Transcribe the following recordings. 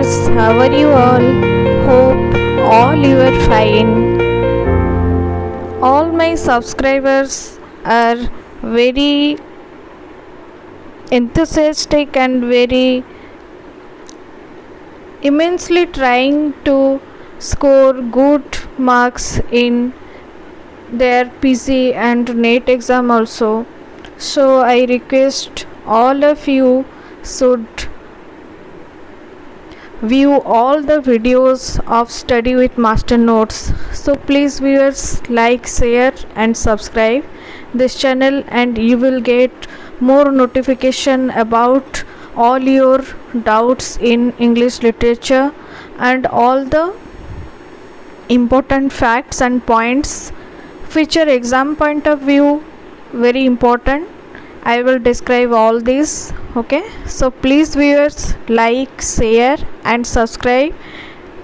viewers, how are you all? Hope all you are fine. All my subscribers are very enthusiastic and very immensely trying to score good marks in their PG and NET exam also. So I request all of you should view all the videos of study with master notes. So please viewers, like, share and subscribe this channel, and you will get more notification about all your doubts in English literature and all the important facts and points which are exam point of view very important. I will describe all this. Okay, so please viewers, like, share and subscribe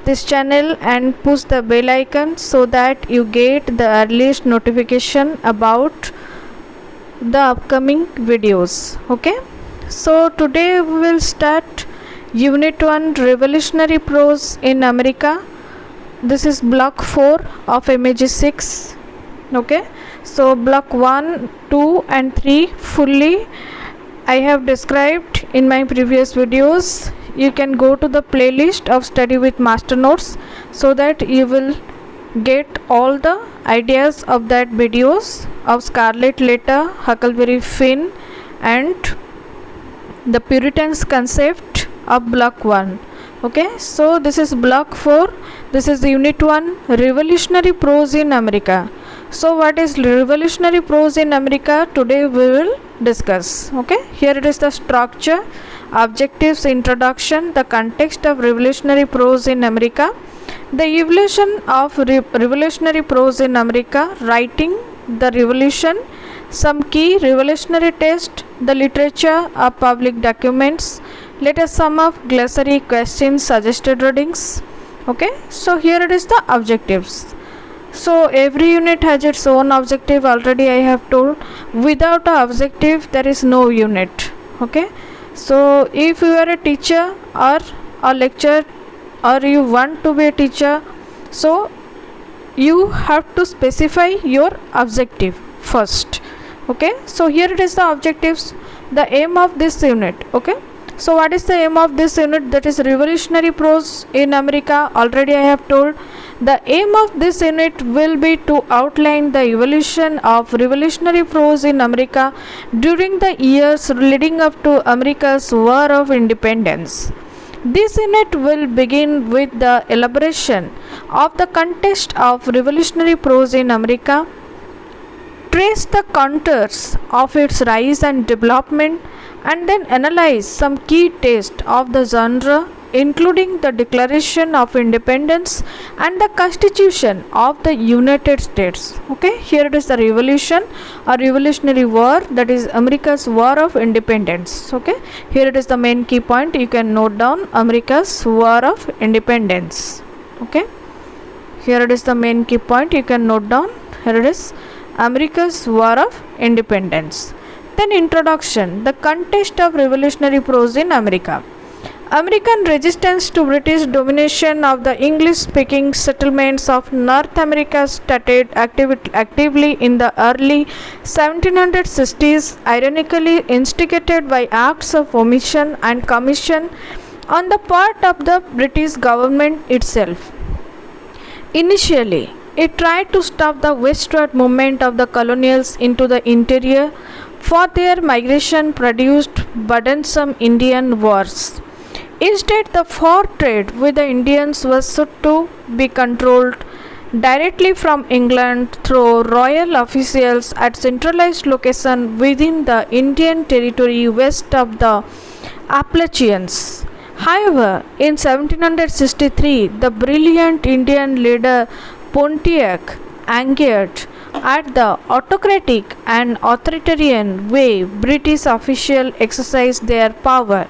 this channel and push the bell icon so that you get the earliest notification about the upcoming videos. Okay, so today we will start unit 1, revolutionary prose in America. This is block 4 of MEG 6. Okay, so block 1, 2 and 3 fully I have described in my previous videos. You can go to the playlist of study with master notes so that you will get all the ideas of that videos of Scarlet Letter, Huckleberry Finn and the Puritans concept of block 1. Okay, so this is block 4. This is the unit 1, revolutionary prose in America. So what is revolutionary prose in America? Today we will discuss. Okay, here it is the structure, objectives, introduction, the context of revolutionary prose in America, the evolution of revolutionary prose in America, writing the revolution, some key revolutionary text, the literature of public documents. Let us sum up glossary, questions, suggested readings. Okay, so here it is the objectives. So every unit has its own objective. Already I have told, without an objective there is no unit. Okay, so if you are a teacher or a lecturer or you want to be a teacher, so you have to specify your objective first. Okay, so here it is the objectives, the aim of this unit. Okay, so what is the aim of this unit? That is revolutionary prose in America. Already I have told, the aim of this unit will be to outline the evolution of revolutionary prose in America during the years leading up to America's War of Independence. This unit will begin with the elaboration of the context of revolutionary prose in America, trace the contours of its rise and development, and then analyze some key texts of the genre, including the Declaration of Independence and the Constitution of the United States. Okay, here it is the revolution or revolutionary war, that is America's War of Independence. Okay, here it is the main key point. You can note down America's War of Independence. Okay, here it is the main key point. You can note down. Here it is America's War of Independence. Then introduction, the context of revolutionary prose in America. American resistance to British domination of the English-speaking settlements of North America started actively in the early 1760s, ironically instigated by acts of omission and commission on the part of the British government itself. Initially, it tried to stop the westward movement of the colonials into the interior, for their migration produced burdensome Indian wars. Instead, the fur trade with the Indians was sought to be controlled directly from England through royal officials at centralized location within the Indian territory west of the Appalachians. However, in 1763, the brilliant Indian leader Pontiac, angered at the autocratic and authoritarian way British officials exercised their power,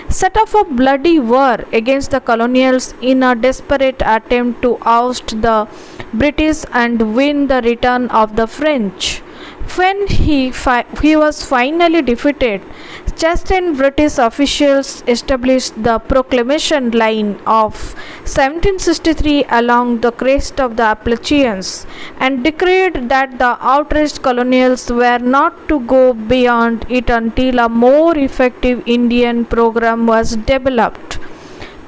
set off a bloody war against the colonials in a desperate attempt to oust the British and win the return of the French. When he was finally defeated, chastened British officials established the Proclamation Line of 1763 along the crest of the Appalachians and decreed that the outraged colonials were not to go beyond it until a more effective Indian program was developed.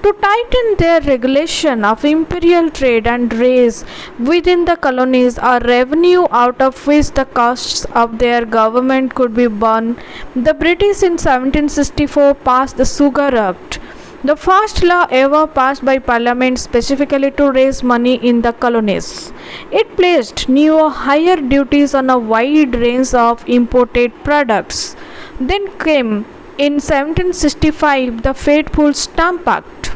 To tighten their regulation of imperial trade and raise within the colonies a revenue out of which the costs of their government could be borne, the British in 1764 passed the Sugar Act, the first law ever passed by Parliament specifically to raise money in the colonies. It placed new higher duties on a wide range of imported products. Then came in 1765 the fateful Stamp Act.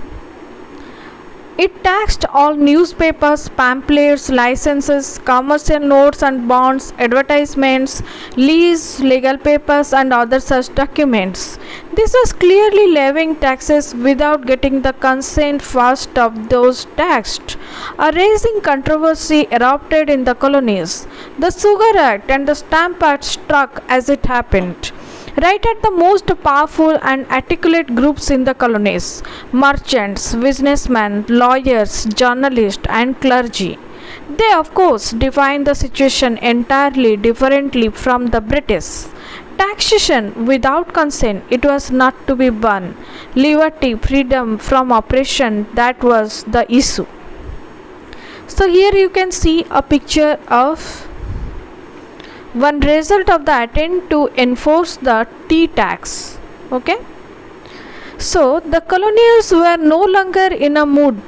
It taxed all newspapers, pamphlets, licenses, commercial notes and bonds, advertisements, lease, legal papers, and other such documents. This was clearly levying taxes without getting the consent first of those taxed. A rising controversy erupted in the colonies. The Sugar Act and the Stamp Act struck as it happened right at the most powerful and articulate groups in the colonies: merchants, businessmen, lawyers, journalists, and clergy. They, of course, defined the situation entirely differently from the British. Taxation without consent, it was not to be borne. Liberty, freedom from oppression, that was the issue. So here you can see a picture of one result of the attempt to enforce the tea tax. Okay, so the colonials were no longer in a mood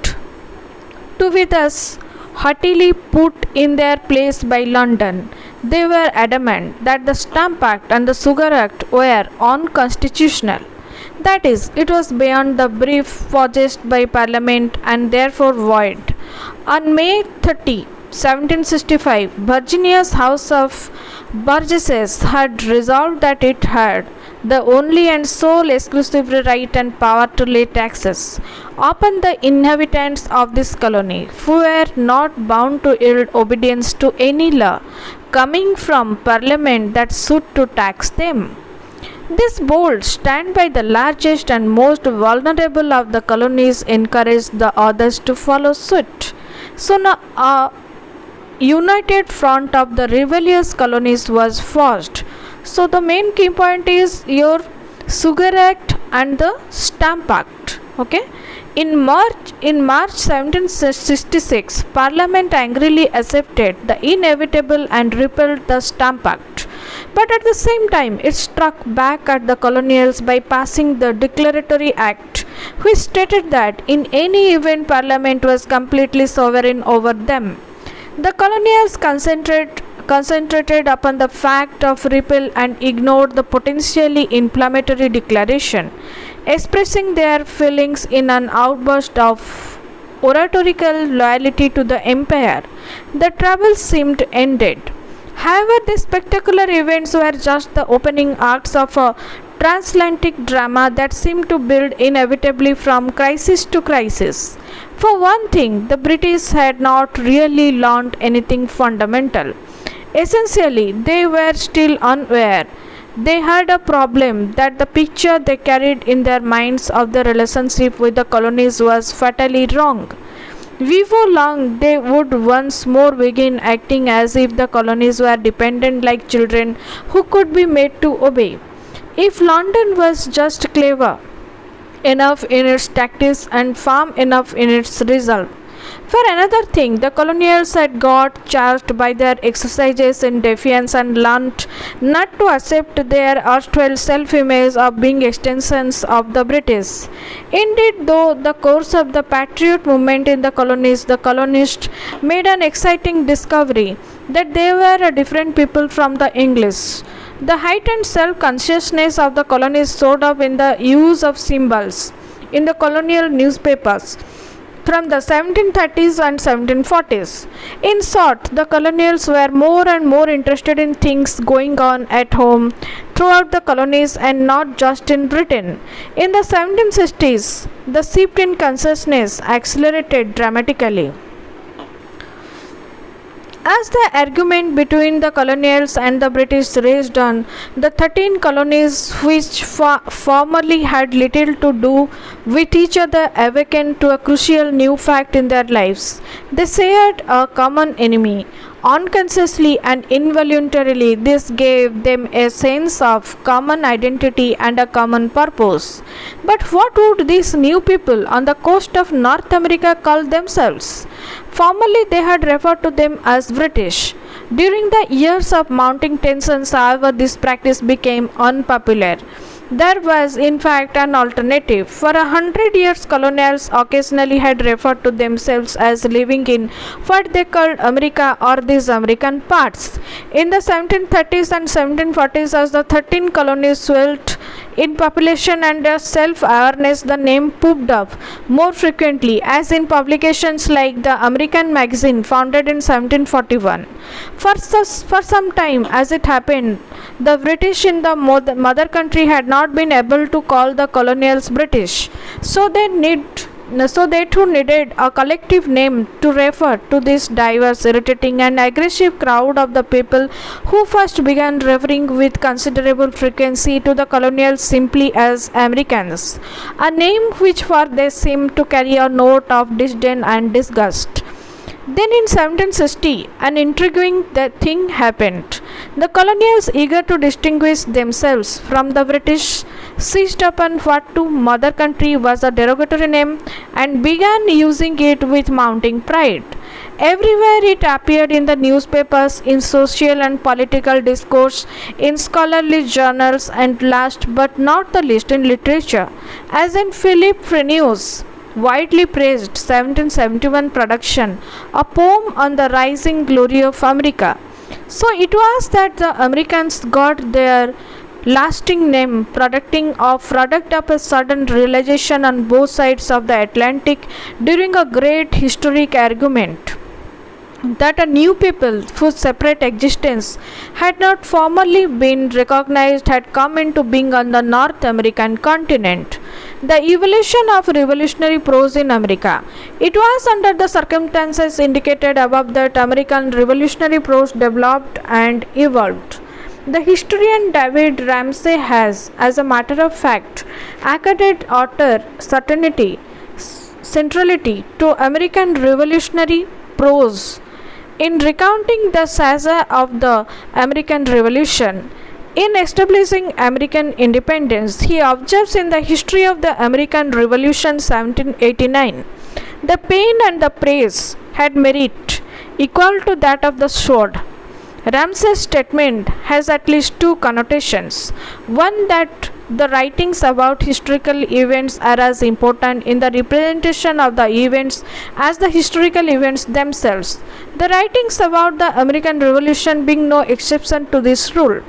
to be thus haughtily put in their place by London. They were adamant that the Stamp Act and the Sugar Act were unconstitutional. That is, it was beyond the brief possessed by Parliament and therefore void. On May 30, 1765, Virginia's House of Burgesses had resolved that it had the only and sole exclusive right and power to lay taxes upon the inhabitants of this colony, who were not bound to yield obedience to any law coming from Parliament that suit to tax them. This bold stand by the largest and most vulnerable of the colonies encouraged the others to follow suit. So now a united front of the rebellious colonies was forged. So the main key point is your Sugar Act and the Stamp Act. Okay. In March 1766, Parliament angrily accepted the inevitable and repealed the Stamp Act. But at the same time, it struck back at the colonials by passing the Declaratory Act, which stated that in any event Parliament was completely sovereign over them. The colonials concentrated upon the fact of repeal and ignored the potentially inflammatory declaration, expressing their feelings in an outburst of oratorical loyalty to the empire. The troubles seemed ended. However, these spectacular events were just the opening acts of a transatlantic drama that seemed to build inevitably from crisis to crisis. For one thing, the British had not really learned anything fundamental. Essentially, they were still unaware. They had a problem that the picture they carried in their minds of the relationship with the colonies was fatally wrong. Before long, they would once more begin acting as if the colonies were dependent like children who could be made to obey. If London was just clever enough in its tactics and firm enough in its resolve. For another thing, the colonials had got charged by their exercises in defiance and learnt not to accept their erstwhile self-image of being extensions of the British. Indeed, though the course of the patriot movement in the colonies, the colonists made an exciting discovery that they were a different people from the English. The heightened self-consciousness of the colonies showed up in the use of symbols in the colonial newspapers from the 1730s and 1740s. In short, the colonials were more and more interested in things going on at home throughout the colonies and not just in Britain. In the 1760s, the shift in consciousness accelerated dramatically. As the argument between the colonials and the British raged on, the 13 colonies, which formerly had little to do with each other, awakened to a crucial new fact in their lives. They shared a common enemy. Unconsciously and involuntarily, this gave them a sense of common identity and a common purpose. But what would these new people on the coast of North America call themselves? Formerly, they had referred to them as British. During the years of mounting tensions, however, this practice became unpopular. There was, in fact, an alternative. For 100 years, colonials occasionally had referred to themselves as living in what they called America or these American parts. In the 1730s and 1740s, as the 13 colonies swelled in population and self-awareness, the name popped up more frequently, as in publications like the American magazine founded in 1741. For some time, as it happened, the British in the mother country had not been able to call the colonials British, so they too needed a collective name to refer to this diverse, irritating and aggressive crowd of the people who first began referring with considerable frequency to the colonials simply as Americans, a name which for they seemed to carry a note of disdain and disgust. Then in 1760, an intriguing thing happened. The colonials, eager to distinguish themselves from the British, seized upon what to mother country was a derogatory name and began using it with mounting pride. Everywhere it appeared in the newspapers, in social and political discourse, in scholarly journals, and last but not the least in literature, as in Philip Freneu's widely praised 1771 production, a poem on the rising glory of America. So it was that the Americans got their lasting name product of a sudden realization on both sides of the Atlantic during a great historic argument that a new people whose separate existence had not formerly been recognized had come into being on the North American continent. The evolution of revolutionary prose in America. It was under the circumstances indicated above that American revolutionary prose developed and evolved. The historian David Ramsay has, as a matter of fact, accorded utter centrality to American revolutionary prose in recounting the saga of the American Revolution. In establishing American independence, he observes in the history of the American Revolution 1789, the pain and the praise had merit equal to that of the sword. Ramsay's statement has at least two connotations. One, that the writings about historical events are as important in the representation of the events as the historical events themselves, the writings about the American Revolution being no exception to this rule.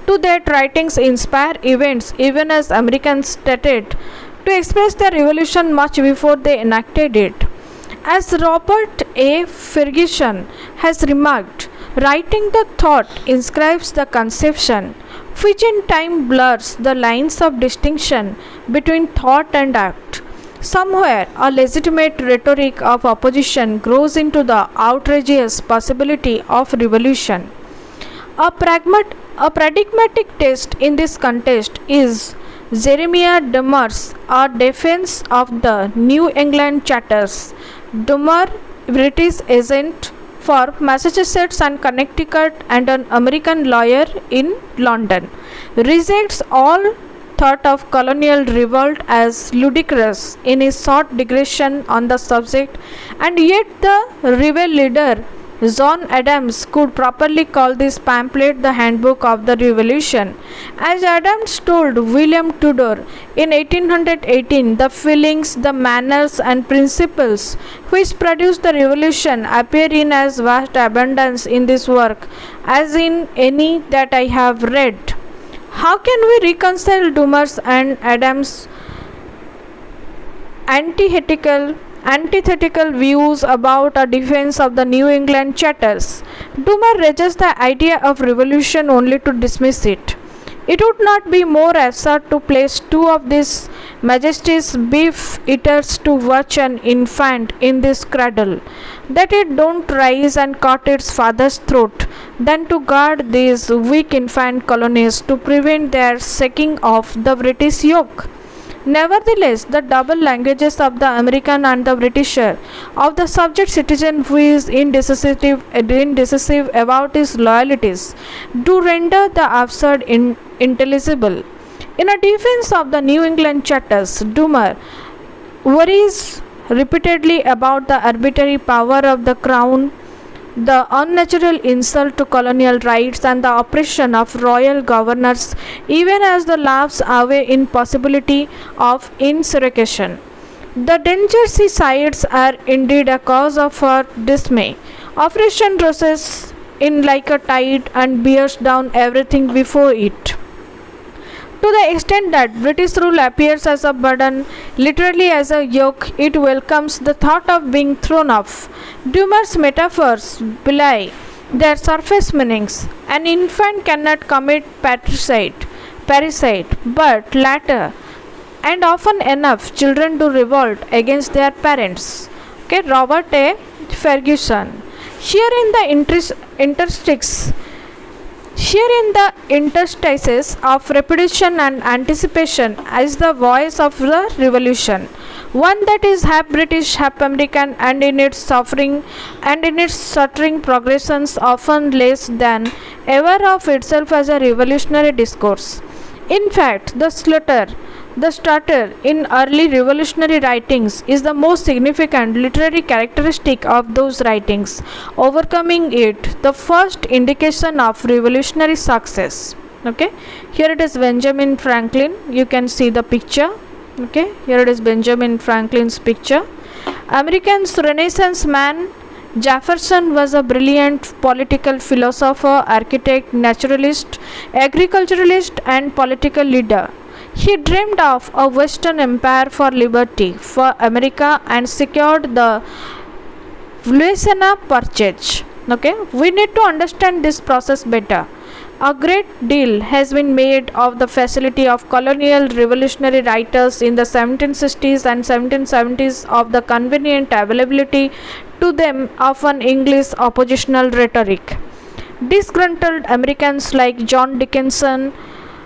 Two, that writings inspire events even as Americans stated to express their revolution much before they enacted it. As Robert A. Ferguson has remarked, writing the thought inscribes the conception, which in time blurs the lines of distinction between thought and act. Somewhere, a legitimate rhetoric of opposition grows into the outrageous possibility of revolution. A pragmatic test in this contest is Jeremiah Dummer's A Defense of the New England Charters. Dummer, British agent for Massachusetts and Connecticut and an American lawyer in London, rejects all thought of colonial revolt as ludicrous in his short digression on the subject, and yet the rebel leader John Adams could properly call this pamphlet the Handbook of the Revolution. As Adams told William Tudor in 1818, the feelings, the manners and principles which produced the revolution appear in as vast abundance in this work as in any that I have read. How can we reconcile Dummer's and Adams' antithetical views about a defense of the New England Charters? Dummer raises the idea of revolution only to dismiss it. It would not be more absurd to place two of these majesties beef eaters to watch an infant in this cradle, that it don't rise and cut its father's throat, than to guard these weak infant colonies to prevent their shaking off the British yoke. Nevertheless, the double languages of the American and the Britisher, of the subject citizen who is indecisive about his loyalties, do render the absurd intelligible. In a defense of the New England charters, Dummer worries repeatedly about the arbitrary power of the crown, the unnatural insult to colonial rights, and the oppression of royal governors, even as the laughs away in possibility of insurrection. The dangers he cites are indeed a cause of her dismay. Operation rushes in like a tide and bears down everything before it. To the extent that British rule appears as a burden, literally as a yoke, it welcomes the thought of being thrown off. Dummer's metaphors belie their surface meanings. An infant cannot commit parricide, but latter and often enough children do revolt against their parents. Okay, Robert A. Ferguson. Here in the interstices of repetition and anticipation is the voice of the revolution, one that is half British, half American, and in its stuttering progressions often less than ever of itself as a revolutionary discourse. In fact, the stutter in early revolutionary writings is the most significant literary characteristic of those writings, overcoming it the first indication of revolutionary success. Okay, here it is Benjamin Franklin. You can see the picture. Okay, here it is Benjamin Franklin's picture. American's Renaissance man Jefferson was a brilliant political philosopher, architect, naturalist, agriculturalist, and political leader. He dreamed of a Western empire for liberty for America and secured the Louisiana Purchase. Okay, we need to understand this process better. A great deal has been made of the facility of colonial revolutionary writers in the 1760s and 1770s of the convenient availability to them of an English oppositional rhetoric. Disgruntled Americans like John Dickinson,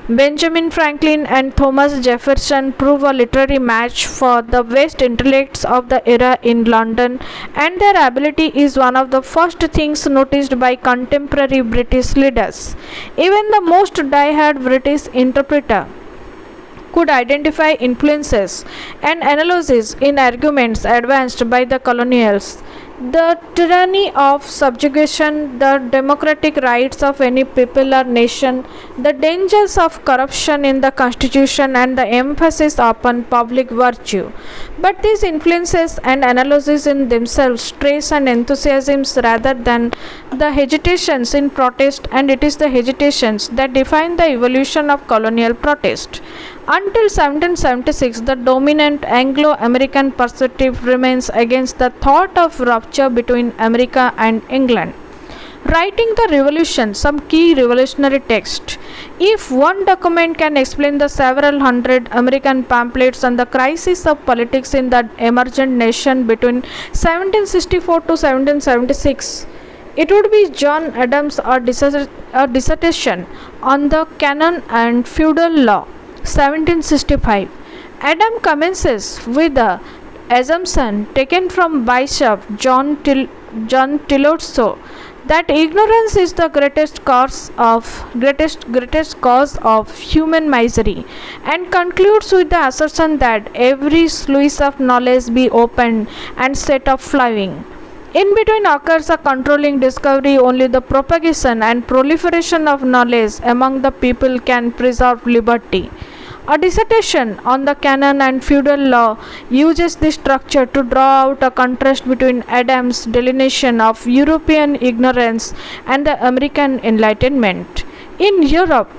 Benjamin Franklin, and Thomas Jefferson prove a literary match for the best intellects of the era in London, and their ability is one of the first things noticed by contemporary British leaders. Even the most die-hard British interpreter could identify influences and analogies in arguments advanced by the colonials. The tyranny of subjugation, the democratic rights of any people or nation, the dangers of corruption in the constitution, and the emphasis upon public virtue. But these influences and analogies in themselves stress and enthusiasms rather than the hesitations in protest, and it is the hesitations that define the evolution of colonial protest. Until 1776, the dominant Anglo-American perspective remains against the thought of rupture between America and England. Writing the Revolution, some key revolutionary text. If one document can explain the several hundred American pamphlets on the crisis of politics in the emergent nation between 1764 to 1776, it would be John Adams' dissertation on the canon and feudal law. 1765. Adam commences with the assumption taken from Bishop John Tillotson that ignorance is the greatest cause of human misery, and concludes with the assertion that every sluice of knowledge be opened and set up flowing. In between occurs a controlling discovery. Only the propagation and proliferation of knowledge among the people can preserve liberty. A dissertation on the canon and feudal law uses this structure to draw out a contrast between Adams' delineation of European ignorance and the American Enlightenment. In Europe,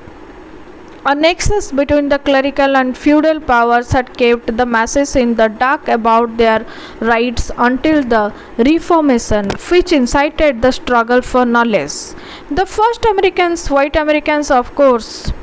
a nexus between the clerical and feudal powers had kept the masses in the dark about their rights until the Reformation, which incited the struggle for knowledge. The first Americans, white Americans, of course,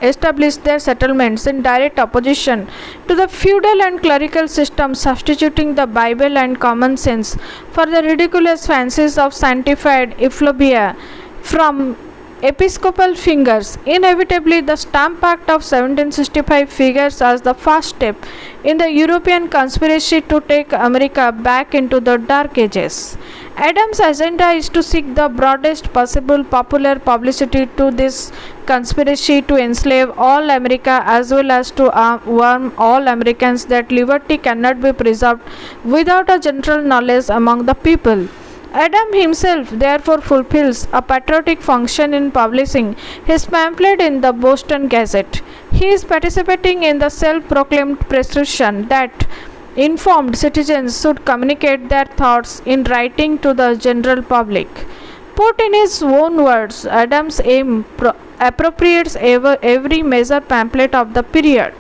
established their settlements in direct opposition to the feudal and clerical system, substituting the Bible and common sense for the ridiculous fancies of sanctified effluvia from episcopal fingers. Inevitably, the Stamp Act of 1765 figures as the first step in the European conspiracy to take America back into the Dark Ages. Adams' agenda is to seek the broadest possible popular publicity to this conspiracy to enslave all America as well as to warn all Americans that liberty cannot be preserved without a general knowledge among the people. Adam himself therefore fulfills a patriotic function in publishing his pamphlet in the Boston Gazette. He is participating in the self-proclaimed prescription that informed citizens should communicate their thoughts in writing to the general public. Put in his own words, Adams' aim appropriates every major pamphlet of the period.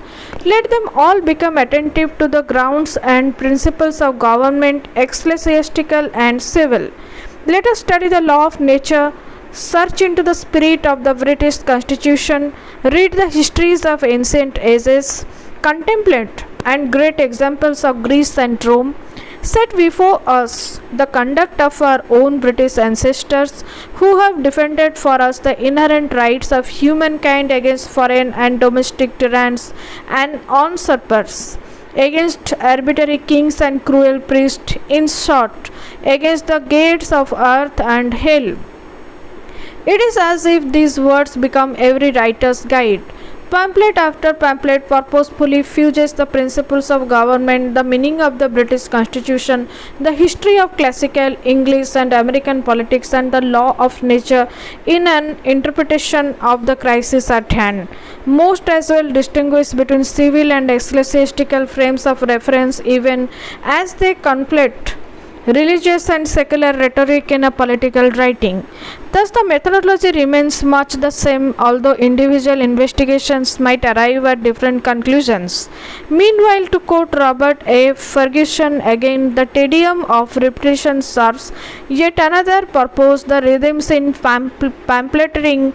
Let them all become attentive to the grounds and principles of government, ecclesiastical and civil. Let us study the law of nature, search into the spirit of the British Constitution, read the histories of ancient ages, contemplate and great examples of Greece and Rome. Set before us the conduct of our own British ancestors who have defended for us the inherent rights of humankind against foreign and domestic tyrants and usurpers, against arbitrary kings and cruel priests, in short, against the gates of earth and hell. It is as if these words become every writer's guide. Pamphlet after pamphlet purposefully fuses the principles of government, the meaning of the British Constitution, the history of classical English and American politics, and the law of nature in an interpretation of the crisis at hand. Most as well distinguish between civil and ecclesiastical frames of reference even as they conflict religious and secular rhetoric in a political writing. Thus, the methodology remains much the same, although individual investigations might arrive at different conclusions. Meanwhile, to quote Robert A. Ferguson again, the tedium of repetition serves yet another purpose. The rhythms in pamphleteering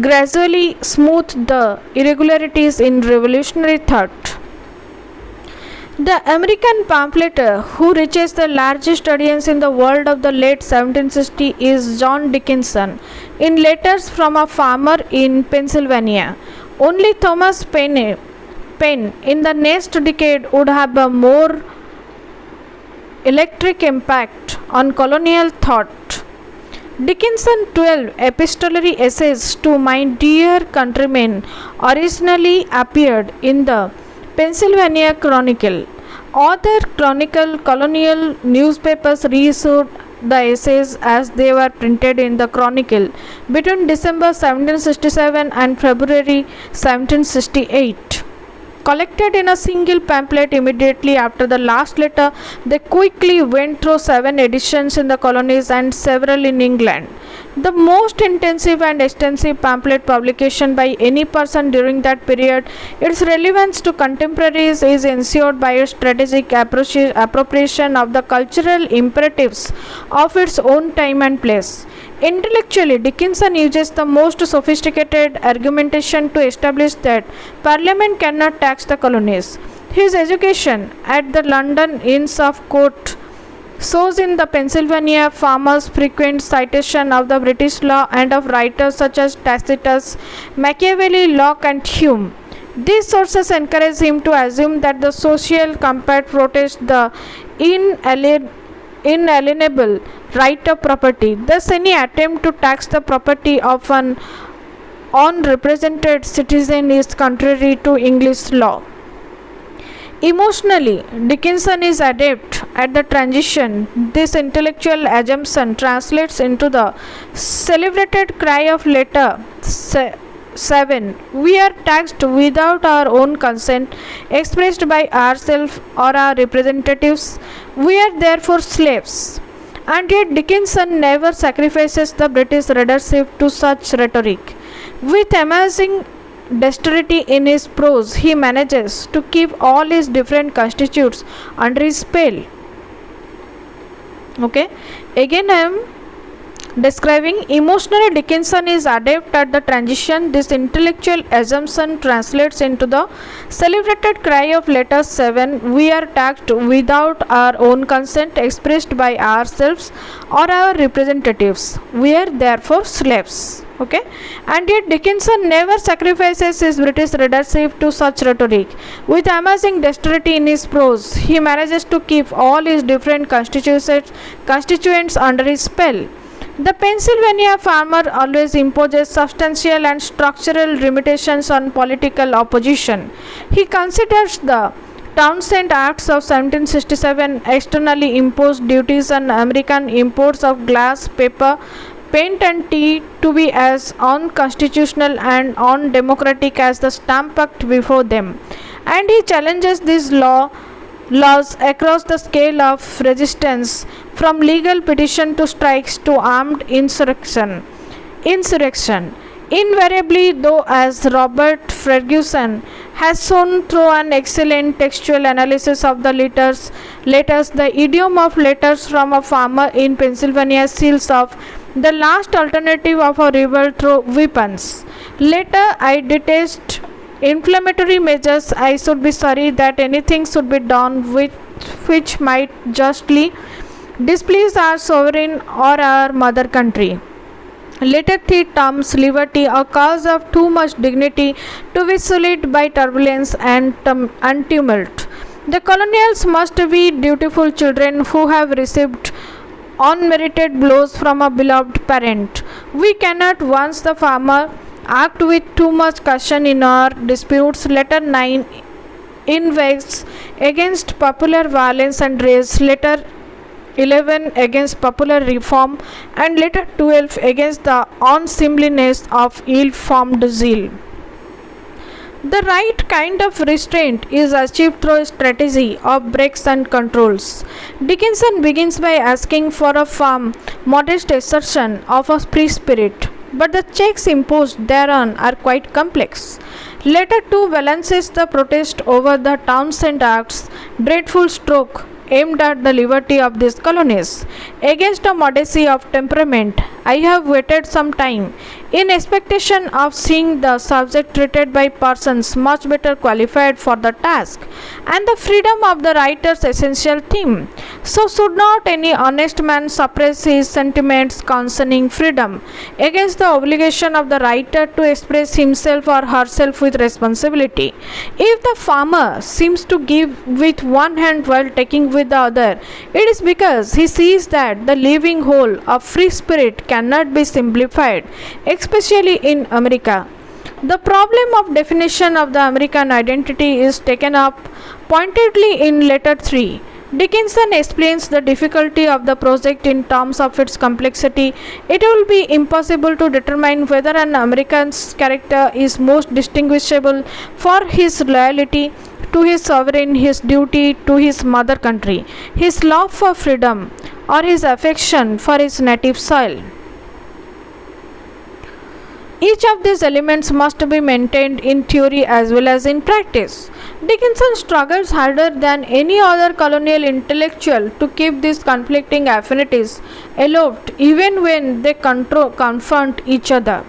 gradually smooth the irregularities in revolutionary thought. The American pamphleteer who reaches the largest audience in the world of the late 1760s is John Dickinson, in Letters from a Farmer in Pennsylvania. Only Thomas Paine in the next decade would have a more electric impact on colonial thought. Dickinson's 12 epistolary essays to my dear countrymen originally appeared in the Pennsylvania Chronicle. Other colonial newspapers reissued the essays as they were printed in the Chronicle between December 1767 and February 1768. Collected in a single pamphlet immediately after the last letter, they quickly went through 7 editions in the colonies and several in England. The most intensive and extensive pamphlet publication by any person during that period, its relevance to contemporaries is ensured by its strategic appropriation of the cultural imperatives of its own time and place. Intellectually, Dickinson uses the most sophisticated argumentation to establish that Parliament cannot tax the colonies. His education at the London Inns of Court shows in the Pennsylvania farmers frequent citation of the British law and of writers such as Tacitus, Machiavelli, Locke and Hume. These sources encourage him to assume that the social compact protects the inalienable right of property. Thus, any attempt to tax the property of an unrepresented citizen is contrary to English law. Emotionally, Dickinson is adept at the transition. This intellectual assumption translates into the celebrated cry of Letter 7. We are taxed without our own consent, expressed by ourselves or our representatives. We are therefore slaves. And yet Dickinson never sacrifices the British readership to such rhetoric. With amazing dexterity in his prose, he manages to keep all his different constitutes under his spell. Okay, again I am Describing emotionally, Dickinson is adept at the transition. This intellectual assumption translates into the celebrated cry of letter 7: we are taxed without our own consent, expressed by ourselves or our representatives. We are therefore slaves. Okay, and yet Dickinson never sacrifices his British readership to such rhetoric. With amazing dexterity in his prose, he manages to keep all his different constituents under his spell. The Pennsylvania farmer always imposes substantial and structural limitations on political opposition. He considers the Townshend Acts of 1767 externally imposed duties on American imports of glass, paper, paint and tea to be as unconstitutional and undemocratic as the Stamp Act before them, and he challenges these laws across the scale of resistance, from legal petition to strikes to armed insurrection. Invariably, though, as Robert Ferguson has shown through an excellent textual analysis of the letters, the idiom of letters from a farmer in Pennsylvania seals off the last alternative of a rebel through weapons. Later, I detest inflammatory measures. I should be sorry that anything should be done with which might justly displease our sovereign or our mother country. Letter 3 terms liberty a cause of too much dignity to be sullied by turbulence and tumult. The colonials must be dutiful children who have received unmerited blows from a beloved parent. We cannot, once the farmer, act with too much caution in our disputes. Letter 9 inveighs against popular violence and rage. Letter 11 against popular reform, and letter 12 against the unseemliness of ill-formed zeal. The right kind of restraint is achieved through a strategy of breaks and controls. Dickinson begins by asking for a firm, modest assertion of a free spirit, but the checks imposed thereon are quite complex. Letter 2 balances the protest over the Townshend Acts, dreadful stroke aimed at the liberty of these colonies, against a modesty of temperament. I have waited some time in expectation of seeing the subject treated by persons much better qualified for the task, and the freedom of the writer's essential theme. So should not any honest man suppress his sentiments concerning freedom against the obligation of the writer to express himself or herself with responsibility? If the farmer seems to give with one hand while taking with the other, it is because he sees that the living whole of free spirit cannot be simplified, especially in America. The problem of definition of the American identity is taken up pointedly in letter 3. Dickinson explains the difficulty of the project in terms of its complexity. It will be impossible to determine whether an American's character is most distinguishable for his loyalty to his sovereign, his duty to his mother country, his love for freedom, or his affection for his native soil. Each of these elements must be maintained in theory as well as in practice. Dickinson struggles harder than any other colonial intellectual to keep these conflicting affinities aloft even when they confront each other.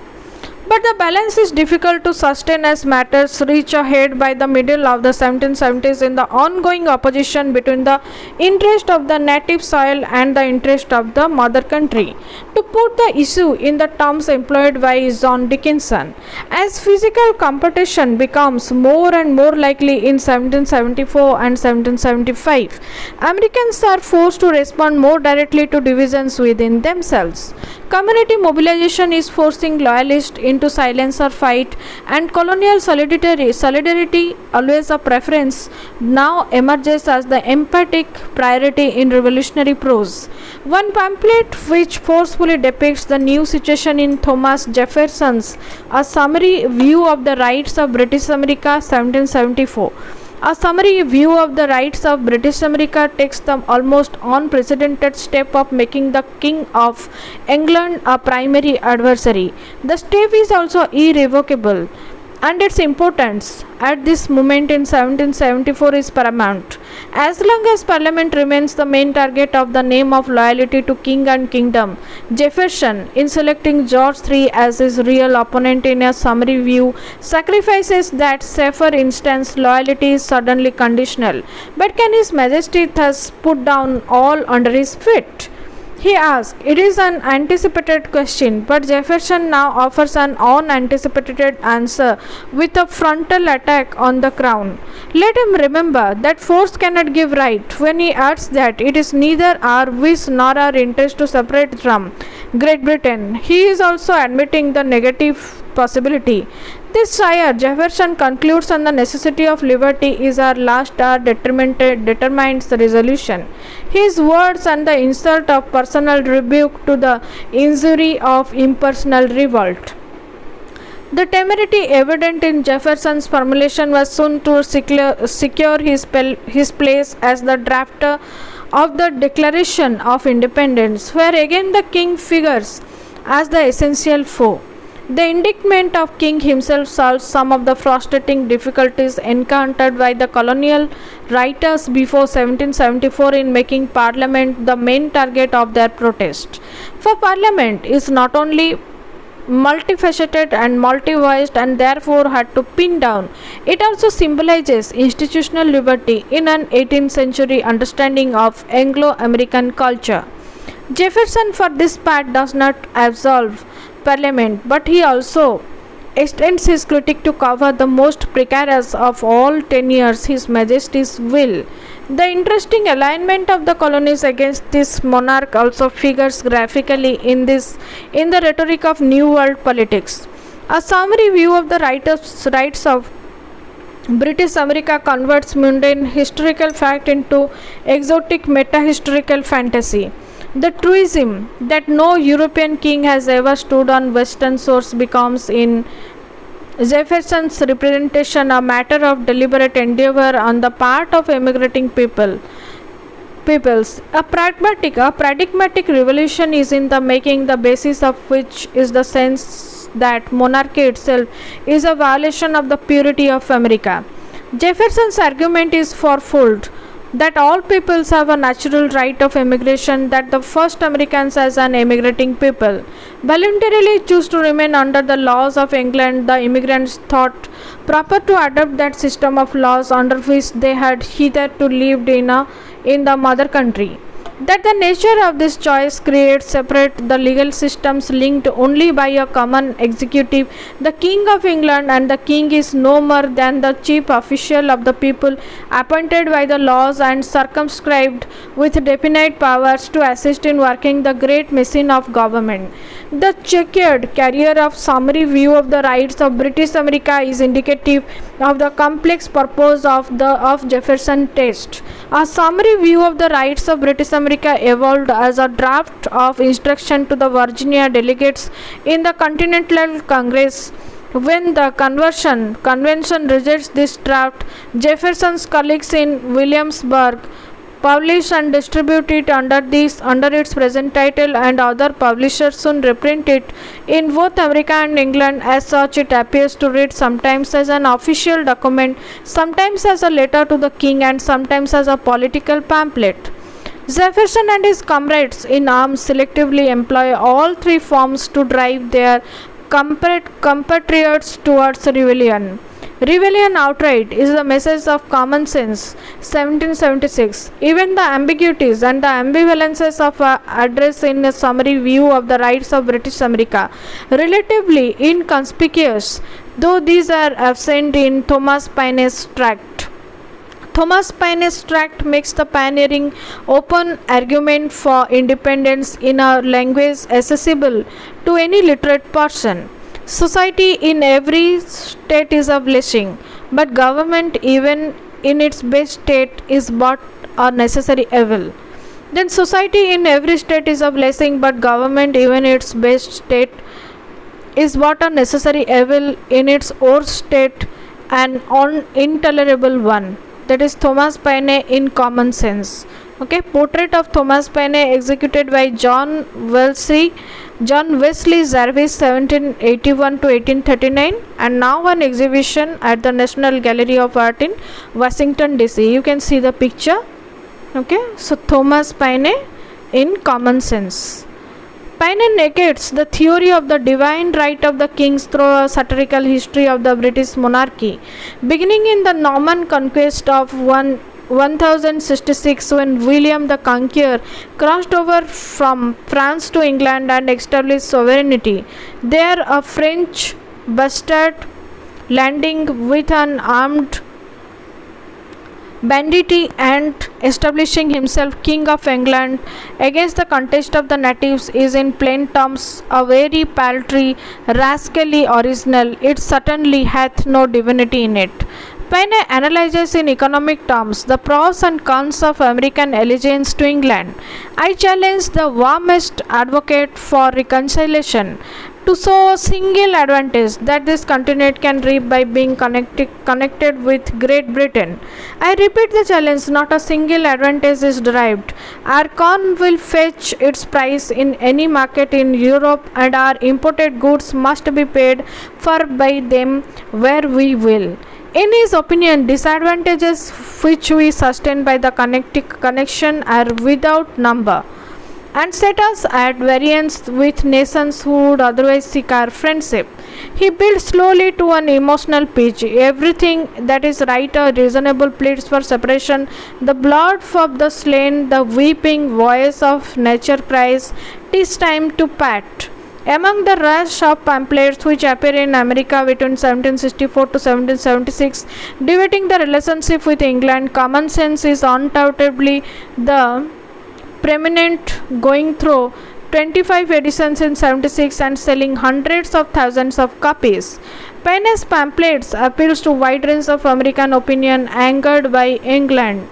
But the balance is difficult to sustain as matters reach a head by the middle of the 1770s in the ongoing opposition between the interest of the native soil and the interest of the mother country. To put the issue in the terms employed by John Dickinson, as physical competition becomes more and more likely in 1774 and 1775, Americans are forced to respond more directly to divisions within themselves. Community mobilization is forcing loyalists into silence or fight, and colonial solidarity, always a preference, now emerges as the emphatic priority in revolutionary prose. One pamphlet which forcefully depicts the new situation in Thomas Jefferson's A Summary View of the Rights of British America, 1774. A summary view of the rights of British America takes the almost unprecedented step of making the King of England a primary adversary. The step is also irrevocable. and its importance at this moment in 1774 is paramount. As long as Parliament remains the main target of the name of loyalty to king and kingdom, Jefferson, in selecting George III as his real opponent in a summary view, sacrifices that safer instance loyalty is suddenly conditional. But can His Majesty thus put down all under his feet? He asked. It is an anticipated question, but Jefferson now offers an unanticipated answer with a frontal attack on the crown. Let him remember that force cannot give right when he adds that it is neither our wish nor our interest to separate from Great Britain. He is also admitting the negative possibility. This sire, Jefferson concludes on the necessity of liberty is our last hour determines the resolution. His words and the insult of personal rebuke to the injury of impersonal revolt. The temerity evident in Jefferson's formulation was soon to secure his place as the drafter of the Declaration of Independence, where again the king figures as the essential foe. The indictment of king himself solves some of the frustrating difficulties encountered by the colonial writers before 1774 in making Parliament the main target of their protest. For Parliament is not only multifaceted and multi-voiced and therefore had to pin down. It also symbolizes institutional liberty in an 18th century understanding of Anglo American culture. Jefferson for this part does not absolve Parliament, but he also extends his critique to cover the most precarious of all tenures, His Majesty's will. The interesting alignment of the colonies against this monarch also figures graphically in the rhetoric of New World politics. A summary view of the rights of British America converts mundane historical fact into exotic meta-historical fantasy. The truism that no European king has ever stood on western shores becomes in Jefferson's representation a matter of deliberate endeavor on the part of emigrating peoples. A pragmatic revolution is in the making, the basis of which is the sense that monarchy itself is a violation of the purity of America. Jefferson's argument is fourfold: that all peoples have a natural right of emigration, that the first Americans as an emigrating people voluntarily choose to remain under the laws of England, the immigrants thought proper to adopt that system of laws under which they had hitherto lived in the mother country. That the nature of this choice creates separate the legal systems linked only by a common executive. The King of England and the King is no more than the chief official of the people, appointed by the laws and circumscribed with definite powers to assist in working the great machine of government. The checkered career of summary view of the rights of British America is indicative of the complex purpose of Jefferson test. A summary view of the rights of British America evolved as a draft of instruction to the Virginia delegates in the Continental Congress. When the convention rejects this draft, Jefferson's colleagues in Williamsburg publish and distribute it under its present title, and other publishers soon reprint it in both America and England. As such, it appears to read sometimes as an official document, sometimes as a letter to the king, and sometimes as a political pamphlet. Jefferson and his comrades in arms selectively employ all three forms to drive their compatriots towards rebellion. Rebellion outright is the message of common sense. 1776. Even the ambiguities and the ambivalences of address in a summary view of the rights of British America, relatively inconspicuous, though these are absent in Thomas Paine's tract. Thomas Paine's tract makes the pioneering open argument for independence in a language accessible to any literate person. Society in every state is a blessing, but government, even in its best state, is but a necessary evil. Then society in every state is a blessing, but government, even in its best state, is but a necessary evil in its worst state, an intolerable one. That is Thomas Paine in Common Sense. Okay, portrait of Thomas Paine executed by John Wesley Jarvis 1781 to 1839, and now on exhibition at the National Gallery of Art in Washington DC. You can see the picture. Okay, so Thomas Paine in Common Sense. Paine negates the theory of the divine right of the kings through a satirical history of the British monarchy, beginning in the Norman conquest of 1066, when William the Conqueror crossed over from France to England and established sovereignty. There, a French bastard landing with an armed banditti and establishing himself king of England against the contest of the natives is in plain terms a very paltry, rascally original. It certainly hath no divinity in it. Paine analyzes in economic terms the pros and cons of American allegiance to England. I challenge the warmest advocate for reconciliation to show a single advantage that this continent can reap by being connected with Great Britain. I repeat the challenge, not a single advantage is derived. Our corn will fetch its price in any market in Europe, and our imported goods must be paid for by them where we will. In his opinion, disadvantages which we sustain by the connection are without number, and set us at variance with nations who would otherwise seek our friendship. He builds slowly to an emotional pitch. Everything that is right or reasonable pleads for separation. The blood of the slain, the weeping voice of nature cries, "'Tis time to part." Among the rush of pamphlets which appear in America between 1764 to 1776, debating the relationship with England, Common Sense is undoubtedly the preeminent, going through 25 editions in 76 and selling hundreds of thousands of copies. Paine's pamphlets appeals to wide range of American opinion angered by England.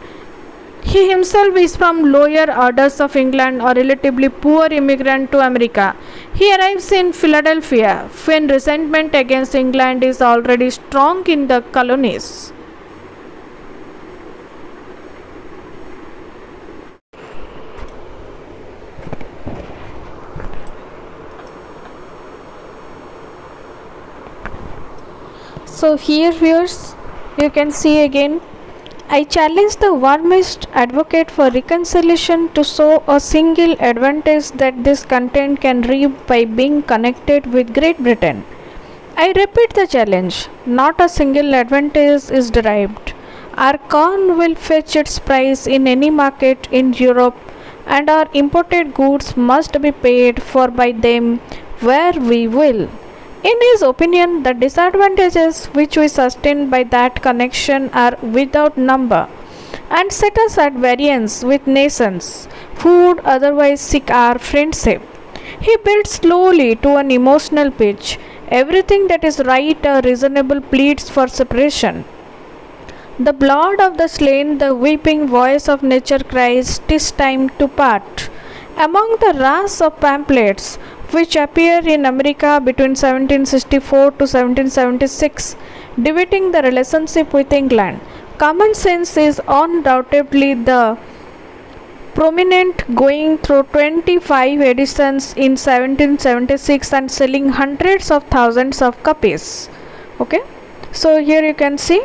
He himself is from lower orders of England, or relatively poor immigrant to America. He arrives in Philadelphia when resentment against England is already strong in the colonies. So here viewers, you can see again, I challenge the warmest advocate for reconciliation to show a single advantage that this content can reap by being connected with Great Britain. I repeat the challenge, not a single advantage is derived. Our corn will fetch its price in any market in Europe, and our imported goods must be paid for by them where we will. In his opinion, the disadvantages which we sustain by that connection are without number, and set us at variance with nations who would otherwise seek our friendship. He builds slowly to an emotional pitch. Everything that is right or reasonable pleads for separation. The blood of the slain, the weeping voice of nature cries, "'Tis time to part." Among the rush of pamphlets which appear in America between 1764 to 1776, debating the relationship with England, Common Sense is undoubtedly the prominent, going through 25 editions in 1776 and selling hundreds of thousands of copies. Okay, so here you can see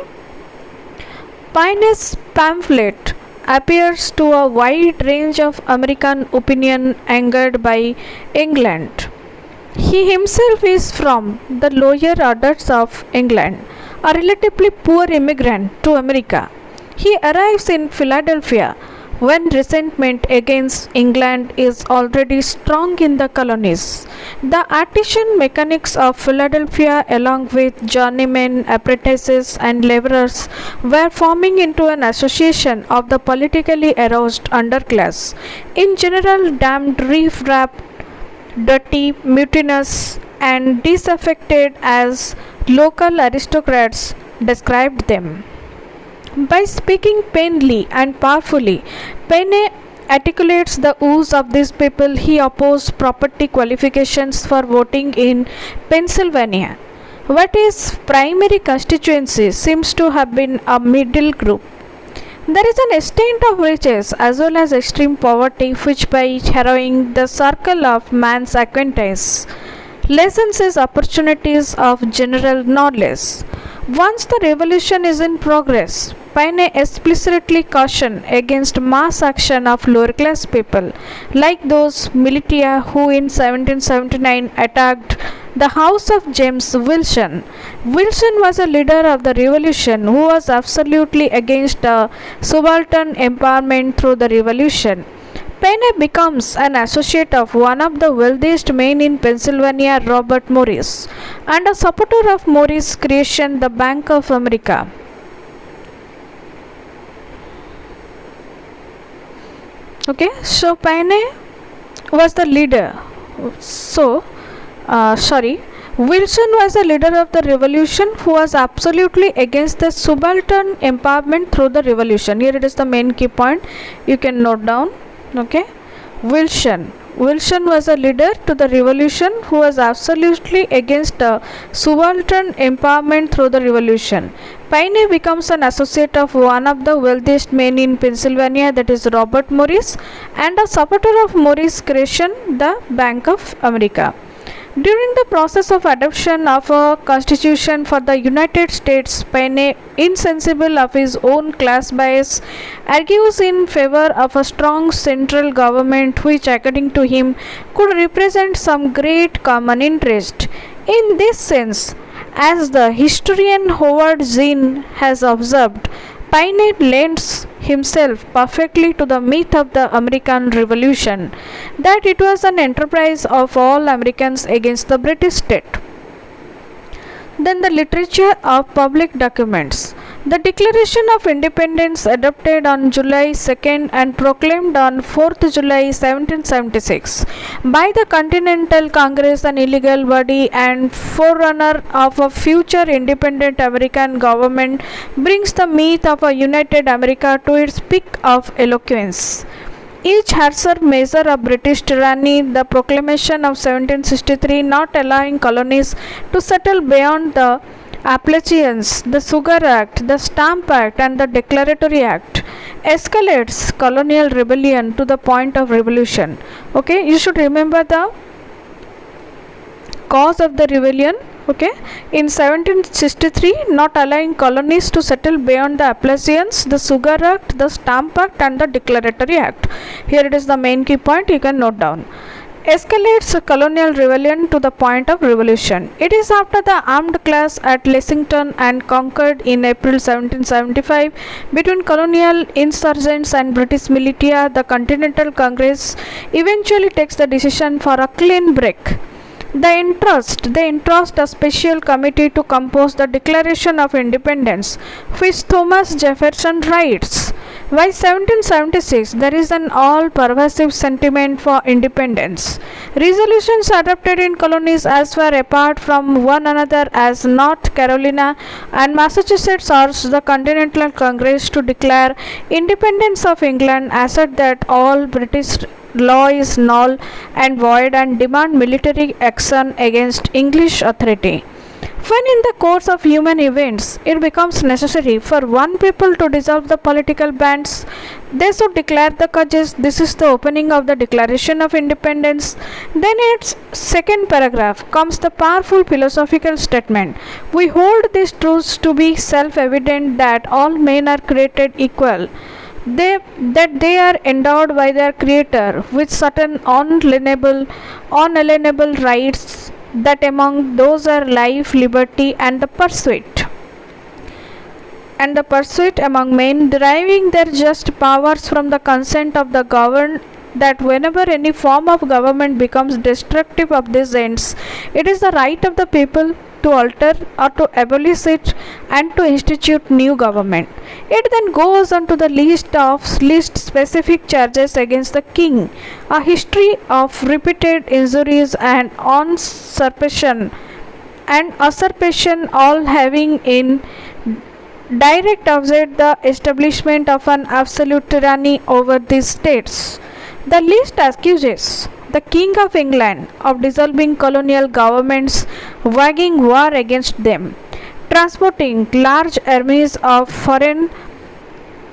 Paine's pamphlet appears to a wide range of American opinion angered by England. He himself is from the lower orders of England, a relatively poor immigrant to America. He arrives in Philadelphia when resentment against England is already strong in the colonies. The artisan mechanics of Philadelphia, along with journeymen, apprentices, and laborers, were forming into an association of the politically aroused underclass, in general damned riff-raff, dirty, mutinous, and disaffected, as local aristocrats described them. By speaking plainly and powerfully, Paine articulates the views of these people. He opposed property qualifications for voting in Pennsylvania, what his primary constituency seems to have been a middle group. There is an extent of riches as well as extreme poverty which by harrowing the circle of man's acquaintance lessens his opportunities of general knowledge. Once the revolution is in progress, Paine explicitly cautioned against mass action of lower class people, like those militia who in 1779 attacked the house of James Wilson. Wilson was a leader of the revolution who was absolutely against subaltern empowerment through the revolution. Paine becomes an associate of one of the wealthiest men in Pennsylvania, Robert Morris, and a supporter of Morris' creation, the Bank of America. Okay, so Paine was the leader. So, Wilson was the leader of the revolution who was absolutely against the subaltern empowerment through the revolution. Here it is the main key point. You can note down. Okay, Wilson was a leader to the revolution who was absolutely against subaltern empowerment through the revolution. Paine becomes an associate of one of the wealthiest men in Pennsylvania, that is Robert Morris, and a supporter of Morris' creation, the Bank of America. During the process of adoption of a constitution for the United States, Paine, insensible of his own class bias, argues in favor of a strong central government which, according to him, could represent some great common interest. In this sense, as the historian Howard Zinn has observed, Paine lends himself perfectly to the myth of the American Revolution, that it was an enterprise of all Americans against the British state. Then the literature of public documents. The Declaration of Independence adopted on July 2nd and proclaimed on 4th July 1776 by the Continental Congress, an illegal body and forerunner of a future independent American government, brings the myth of a united America to its peak of eloquence. Each harsher measure of British tyranny, the proclamation of 1763 not allowing colonies to settle beyond the Appalachians, the Sugar Act, the Stamp Act, and the Declaratory Act escalates colonial rebellion to the point of revolution. Okay, you should remember the cause of the rebellion. Okay, in 1763, not allowing colonies to settle beyond the Appalachians, the Sugar Act, the Stamp Act, and the Declaratory Act. Here it is the main key point, you can note down. Escalates colonial rebellion to the point of revolution. It is after the armed clash at Lexington and Concord in April 1775 between colonial insurgents and British militia, the Continental Congress eventually takes the decision for a clean break. They entrust a special committee to compose the Declaration of Independence, which Thomas Jefferson writes. By 1776, there is an all-pervasive sentiment for independence. Resolutions adopted in colonies as far apart from one another as North Carolina and Massachusetts urged the Continental Congress to declare independence of England, assert that all British law is null and void, and demand military action against English authority. When in the course of human events it becomes necessary for one people to dissolve the political bands, they should declare the causes. This is the opening of the Declaration of Independence. Then in its second paragraph comes the powerful philosophical statement. We hold these truths to be self-evident, that all men are created equal, that they are endowed by their Creator with certain unalienable rights, that among those are life, liberty, and the pursuit among men, deriving their just powers from the consent of the governed, that whenever any form of government becomes destructive of these ends, it is the right of the people to alter or to abolish it and to institute new government. It then goes on to the list specific charges against the king, a history of repeated injuries and usurpation, all having in direct object the establishment of an absolute tyranny over these states. The list accuses the King of England of dissolving colonial governments, waging war against them, transporting large armies of foreign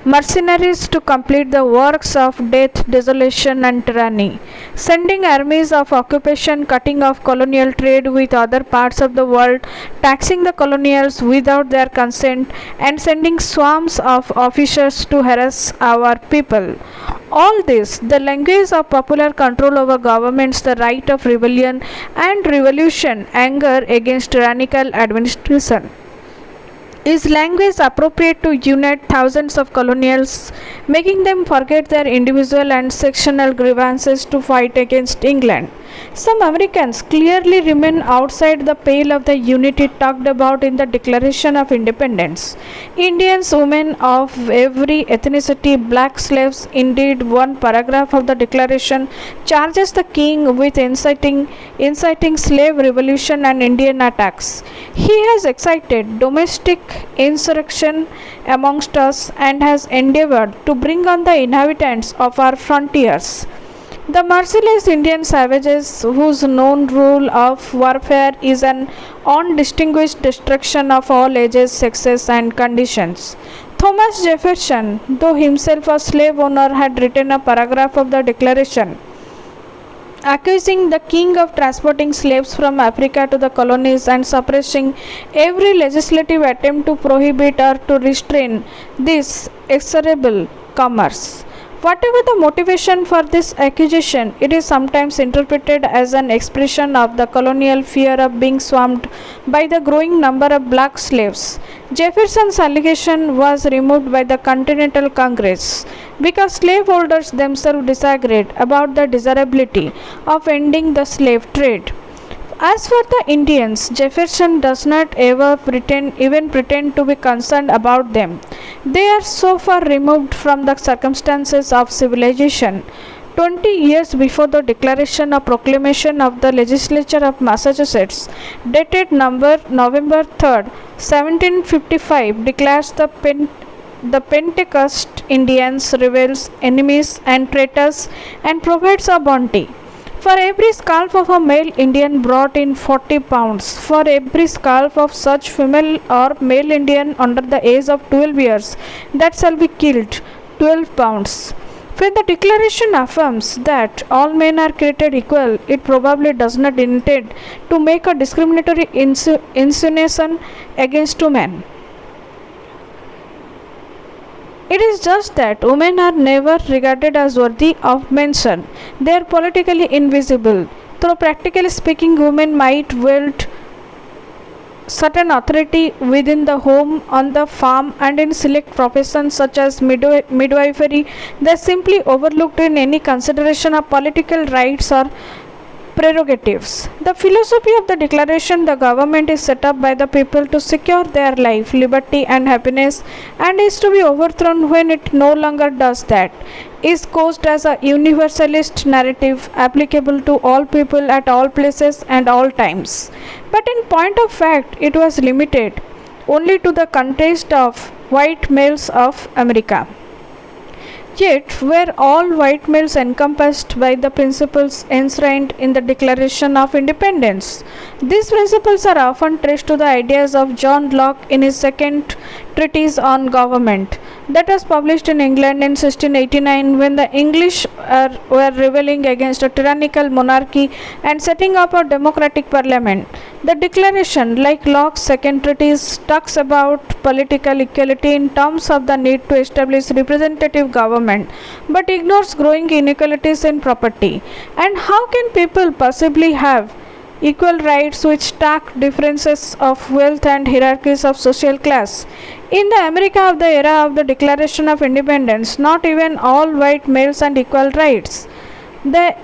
mercenaries to complete the works of death, desolation, and tyranny, sending armies of occupation, cutting off colonial trade with other parts of the world, taxing the colonials without their consent, and sending swarms of officers to harass our people. All this, the language of popular control over governments, the right of rebellion and revolution, anger against tyrannical administration, is language appropriate to unite thousands of colonials, making them forget their individual and sectional grievances to fight against England. Some Americans clearly remain outside the pale of the unity talked about in the Declaration of Independence. Indians, women of every ethnicity, black slaves, indeed, one paragraph of the Declaration charges the king with inciting slave revolution and Indian attacks. He has excited domestic insurrection amongst us and has endeavored to bring on the inhabitants of our frontiers the merciless Indian savages whose known rule of warfare is an undistinguished destruction of all ages, sexes, and conditions. Thomas Jefferson, though himself a slave owner, had written a paragraph of the Declaration accusing the king of transporting slaves from Africa to the colonies and suppressing every legislative attempt to prohibit or to restrain this execrable commerce. Whatever the motivation for this accusation, it is sometimes interpreted as an expression of the colonial fear of being swarmed by the growing number of black slaves. Jefferson's allegation was removed by the Continental Congress because slaveholders themselves disagreed about the desirability of ending the slave trade. As for the Indians, Jefferson does not ever pretend to be concerned about them. They are so far removed from the circumstances of civilization. 20 years before the declaration or proclamation of the legislature of Massachusetts, dated November 3rd, 1755, declares the Pentecost Indians, rebels, enemies, and traitors, and provides a bounty. For every scalp of a male Indian brought in 40 pounds. For every scalp of such female or male Indian under the age of 12 years that shall be killed, 12 pounds. When the declaration affirms that all men are created equal, it probably does not intend to make a discriminatory insinuation against women. It is just that women are never regarded as worthy of mention. They are politically invisible. Though practically speaking, women might wield certain authority within the home, on the farm, and in select professions such as midwifery, they are simply overlooked in any consideration of political rights or prerogatives. The philosophy of the declaration, the government is set up by the people to secure their life, liberty, and happiness, and is to be overthrown when it no longer does that, is couched as a universalist narrative applicable to all people at all places and all times. But in point of fact, it was limited only to the context of white males of America. Yet were all white males encompassed by the principles enshrined in the Declaration of Independence. These principles are often traced to the ideas of John Locke in his second treatise on government, that was published in England in 1689 when the English were rebelling against a tyrannical monarchy and setting up a democratic parliament. The Declaration, like Locke's second treatise, talks about political equality in terms of the need to establish representative government, but ignores growing inequalities in property. And how can people possibly have equal rights with stark differences of wealth and hierarchies of social class? In the America of the era of the Declaration of Independence, not even all white males and equal rights. The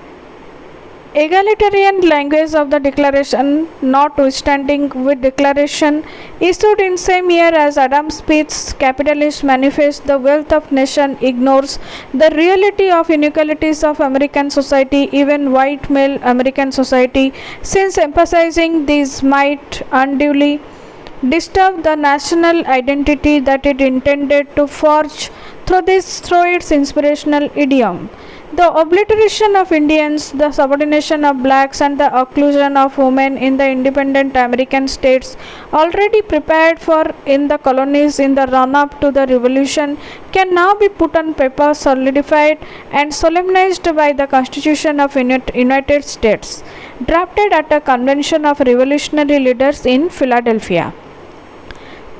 egalitarian language of the Declaration, notwithstanding, with Declaration issued in same year as Adam Smith's Capitalist Manifest, the wealth of nation ignores the reality of inequalities of American society, even white male American society, since emphasizing these might unduly disturb the national identity that it intended to forge through its inspirational idiom. The obliteration of Indians, the subordination of blacks, and the occlusion of women in the independent American states already prepared for in the colonies in the run up to the revolution can now be put on paper, solidified, and solemnized by the Constitution of United States, drafted at a convention of revolutionary leaders in Philadelphia.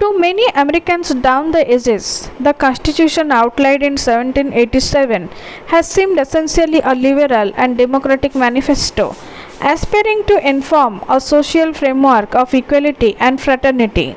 To many Americans down the ages, the Constitution outlined in 1787 has seemed essentially a liberal and democratic manifesto, aspiring to inform a social framework of equality and fraternity.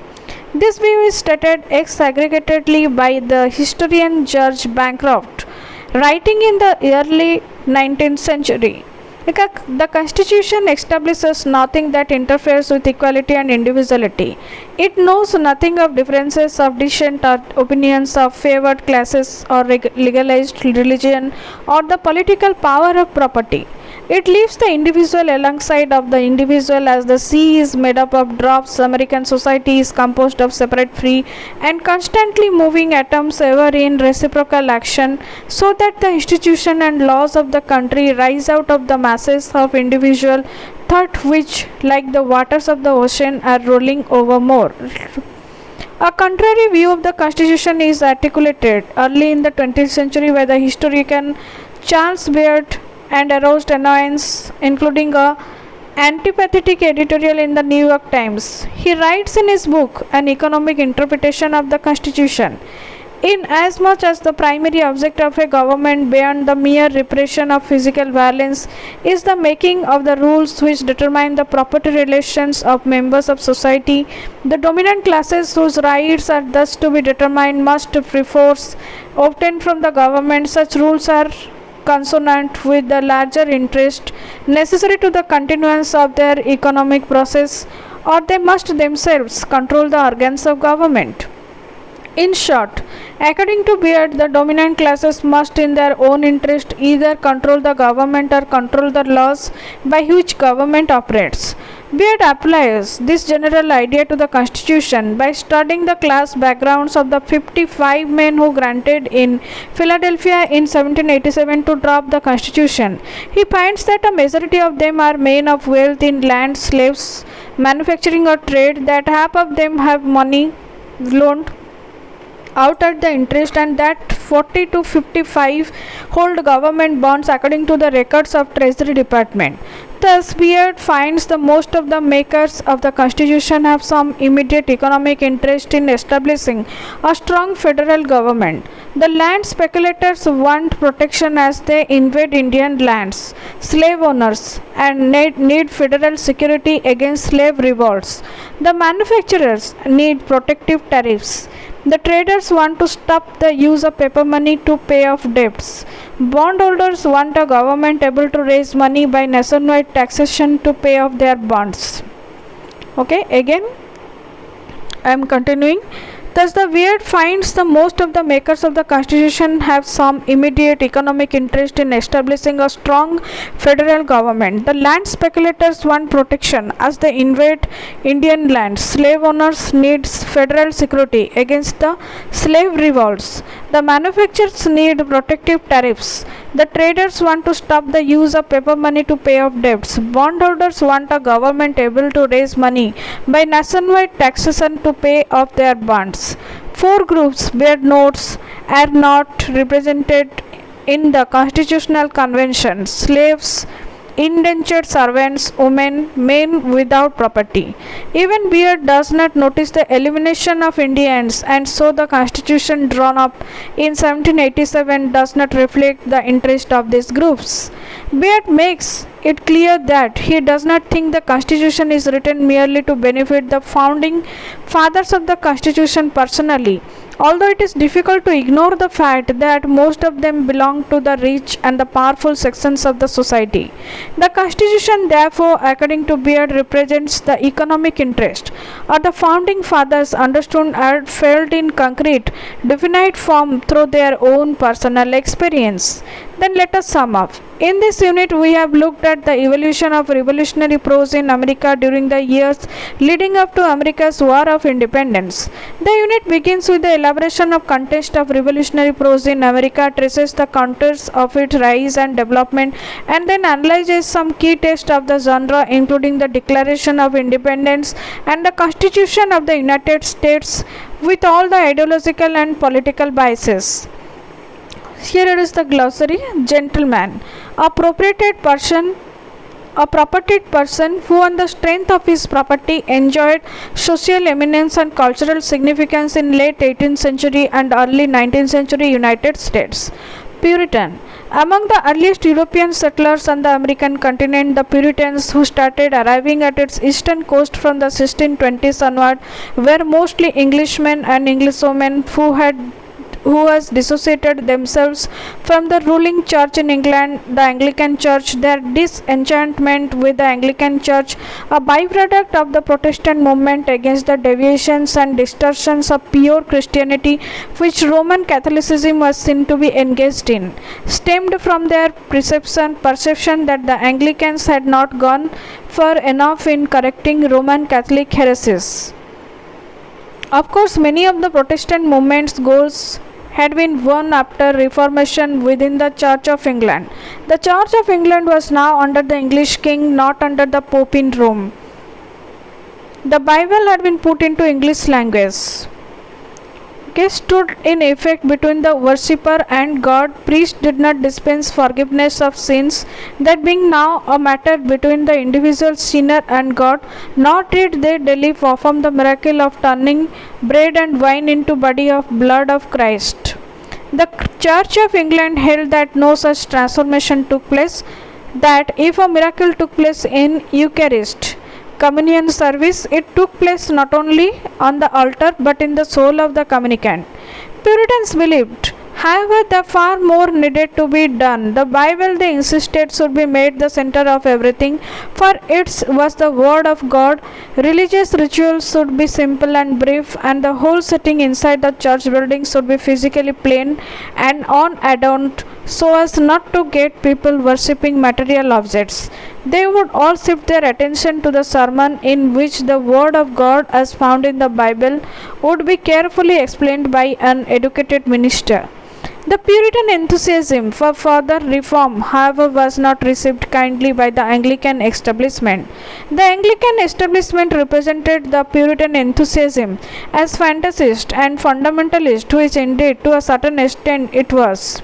This view is stated ex-aggregatedly by the historian George Bancroft, writing in the early 19th century. The Constitution establishes nothing that interferes with equality and individuality. It knows nothing of differences of dissent or opinions of favored classes or legalized religion or the political power of property. It leaves the individual alongside of the individual. As the sea is made up of drops, American society is composed of separate, free, and constantly moving atoms ever in reciprocal action, so that the institution and laws of the country rise out of the masses of individual thought which, like the waters of the ocean, are rolling over more. A contrary view of the Constitution is articulated early in the 20th century by the historian Charles Beard, and aroused annoyance, including a antipathetic editorial in the New York Times. He writes in his book An Economic Interpretation of the Constitution, inasmuch as the primary object of a government beyond the mere repression of physical violence is the making of the rules which determine the property relations of members of society, the dominant classes whose rights are thus to be determined must perforce obtain from the government such rules are consonant with the larger interest necessary to the continuance of their economic process, or they must themselves control the organs of government. In short, according to Beard, the dominant classes must in their own interest either control the government or control the laws by which government operates. Beard applies this general idea to the Constitution by studying the class backgrounds of the 55 men who granted in Philadelphia in 1787 to draft the Constitution. He finds that a majority of them are men of wealth in land, slaves, manufacturing or trade, that half of them have money loaned out at the interest, and that 40 to 55 hold government bonds according to the records of Treasury Department. Thus, Beard finds the most of the makers of the Constitution have some immediate economic interest in establishing a strong federal government. The land speculators want protection as they invade Indian lands, slave owners, and need federal security against slave revolts. The manufacturers need protective tariffs. The traders want to stop the use of paper money to pay off debts. Bondholders want a government able to raise money by nationwide taxation to pay off their bonds. Okay, again I am continuing. Thus, the Beard finds the most of the makers of the Constitution have some immediate economic interest in establishing a strong federal government. The land speculators want protection as they invade Indian lands. Slave owners need federal security against the slave revolts. The manufacturers need protective tariffs. The traders want to stop the use of paper money to pay off debts. Bondholders want a government able to raise money by nationwide taxation to pay off their bonds. Four groups, Beard notes, are not represented in the Constitutional Convention: slaves, indentured servants, women, men without property. Even Beard does not notice the elimination of Indians, and so the Constitution drawn up in 1787 does not reflect the interest of these groups. Beard makes it clear that he does not think the Constitution is written merely to benefit the founding fathers of the Constitution personally, although it is difficult to ignore the fact that most of them belong to the rich and the powerful sections of the society. The Constitution, therefore, according to Beard, represents the economic interest of the founding fathers understood and felt in concrete, definite form through their own personal experience. Then let us sum up. In this unit, we have looked at the evolution of revolutionary prose in America during the years leading up to America's War of Independence. The unit begins with the elaboration of context of revolutionary prose in America, traces the contours of its rise and development, and then analyzes some key texts of the genre, including the Declaration of Independence and the Constitution of the United States, with all the ideological and political biases. Here it is the glossary. Gentleman, a propertied person who on the strength of his property enjoyed social eminence and cultural significance in late 18th century and early 19th century United States. Puritan, among the earliest European settlers on the American continent, the Puritans who started arriving at its eastern coast from the 1620s onward were mostly Englishmen and Englishwomen who had dissociated themselves from the ruling church in England, the Anglican Church. Their disenchantment with the Anglican Church, a byproduct of the Protestant movement against the deviations and distortions of pure Christianity which Roman Catholicism was seen to be engaged in, stemmed from their perception that the Anglicans had not gone far enough in correcting Roman Catholic heresies. Of course, many of the Protestant movement's goals had been won after Reformation within the Church of England. The Church of England was now under the English king, not under the Pope in Rome. The Bible had been put into English language. Stood in effect between the worshipper and God. Priests did not dispense forgiveness of sins, that being now a matter between the individual sinner and God, nor did they daily perform the miracle of turning bread and wine into body of blood of Christ. The Church of England held that no such transformation took place, that if a miracle took place in Eucharist communion service, it took place not only on the altar but in the soul of the communicant. Puritans believed, however, that far more needed to be done. The Bible, they insisted, should be made the center of everything, for it was the word of God. Religious rituals should be simple and brief, and the whole setting inside the church building should be physically plain and unadorned, so as not to get people worshipping material objects. They would all shift their attention to the sermon, in which the word of God as found in the Bible would be carefully explained by an educated minister. The Puritan enthusiasm for further reform, however, was not received kindly by the Anglican establishment. The Anglican establishment represented the Puritan enthusiasm as fantasist and fundamentalist, which indeed to a certain extent it was.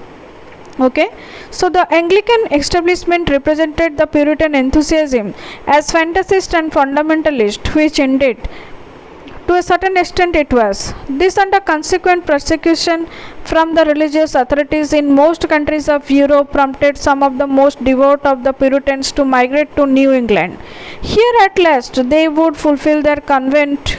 So the Anglican establishment represented the Puritan enthusiasm as fantasist and fundamentalist, which indeed to a certain extent it was. This and a consequent persecution from the religious authorities in most countries of Europe prompted some of the most devout of the Puritans to migrate to New England. Here at last they would fulfill their covenant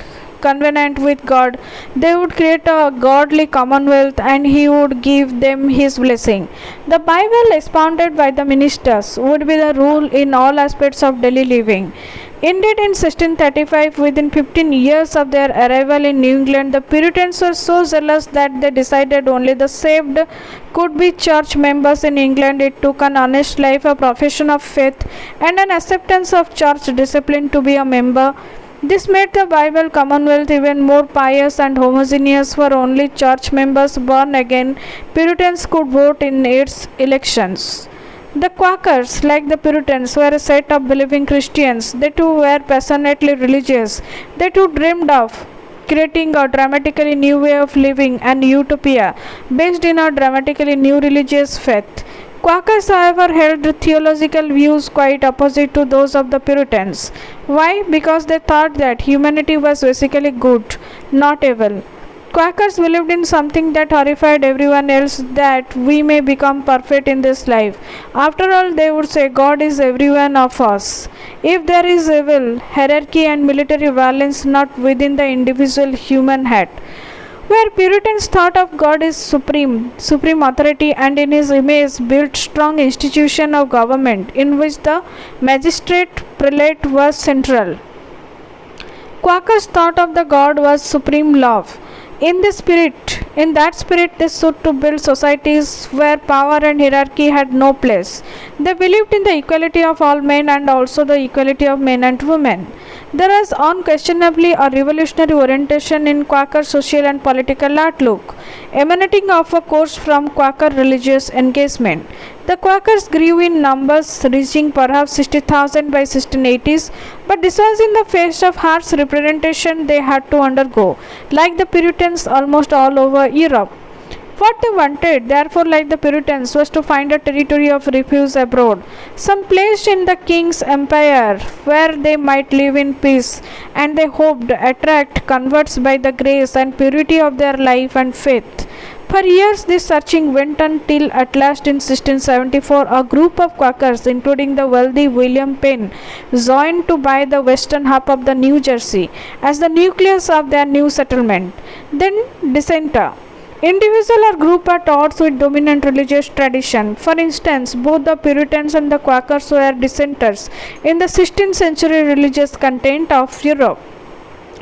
with God. They would create a godly commonwealth, and He would give them His blessing. The Bible expounded by the ministers would be the rule in all aspects of daily living. Indeed, in 1635, within 15 years of their arrival in New England, the Puritans were so zealous that they decided only the saved could be church members in England. It took an honest life, a profession of faith, and an acceptance of church discipline to be a member. This made the Bible Commonwealth even more pious and homogeneous, for only church members born again Puritans could vote in its elections. The Quakers, like the Puritans, were a set of believing Christians. They too were passionately religious. They too dreamed of creating a dramatically new way of living, an utopia based in a dramatically new religious faith. Quakers, however, held theological views quite opposite to those of the Puritans. Why? Because they thought that humanity was basically good, not evil. Quakers believed in something that horrified everyone else, that we may become perfect in this life. After all, they would say, God is every one of us. If there is evil, hierarchy and military violence not within the individual human head. Where Puritans thought of God as supreme authority, and in His image built strong institution of government in which the magistrate prelate was central. Quakers thought of the God was supreme love. In that spirit, they sought to build societies where power and hierarchy had no place. They believed in the equality of all men and also the equality of men and women. There is unquestionably a revolutionary orientation in Quaker social and political outlook, emanating of a course from Quaker religious engagement. The Quakers grew in numbers, reaching perhaps 60,000 by 1680s, but this was in the face of harsh representation they had to undergo, like the Puritans almost all over Europe. What they wanted, therefore, like the Puritans, was to find a territory of refuge abroad, some place in the king's empire where they might live in peace, and they hoped attract converts by the grace and purity of their life and faith. For years, this searching went on till at last in 1674, a group of Quakers, including the wealthy William Penn, joined to buy the western half of the New Jersey as the nucleus of their new settlement. Then dissenter. Individual or group at odds with dominant religious tradition. For instance, both the Puritans and the Quakers were dissenters in the 16th century religious content of Europe.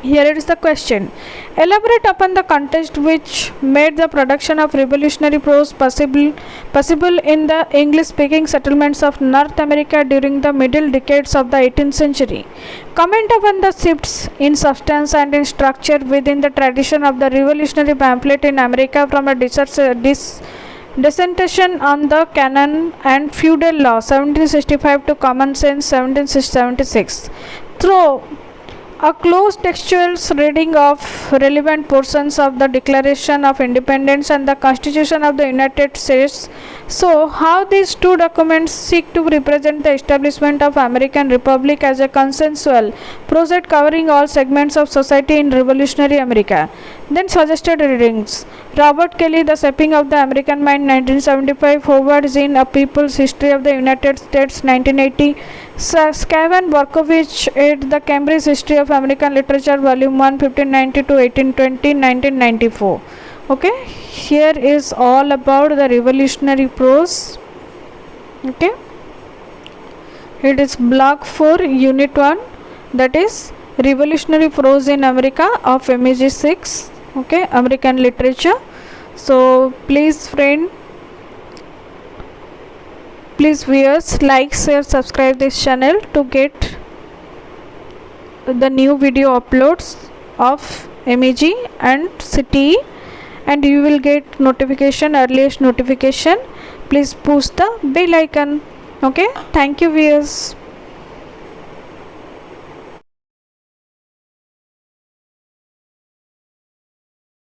Here is the question. Elaborate upon the context which made the production of revolutionary prose possible in the English-speaking settlements of North America during the middle decades of the 18th century. Comment upon the shifts in substance and in structure within the tradition of the revolutionary pamphlet in America from a dissension on the canon and feudal law 1765 to common sense 1776. Through a close textual reading of relevant portions of the Declaration of Independence and the Constitution of the United States show how these two documents seek to represent the establishment of American Republic as a consensual project covering all segments of society in revolutionary America. Then suggested readings: Robert Kelly, The Shaping of the American Mind, 1975; Howard Zinn, A People's History of the United States, 1980; Scaven Borkovich, ed. The Cambridge History of American Literature, Volume 1, 1590 to 1820, 1994. Okay, here is all about the revolutionary prose. Okay, it is block 4, unit 1, that is revolutionary prose in America of MEG 6. Okay, American literature. So please viewers, like, share, subscribe this channel to get the new video uploads of MEG and CTE, and you will get earliest notification. Please push the bell icon. Okay, thank you viewers.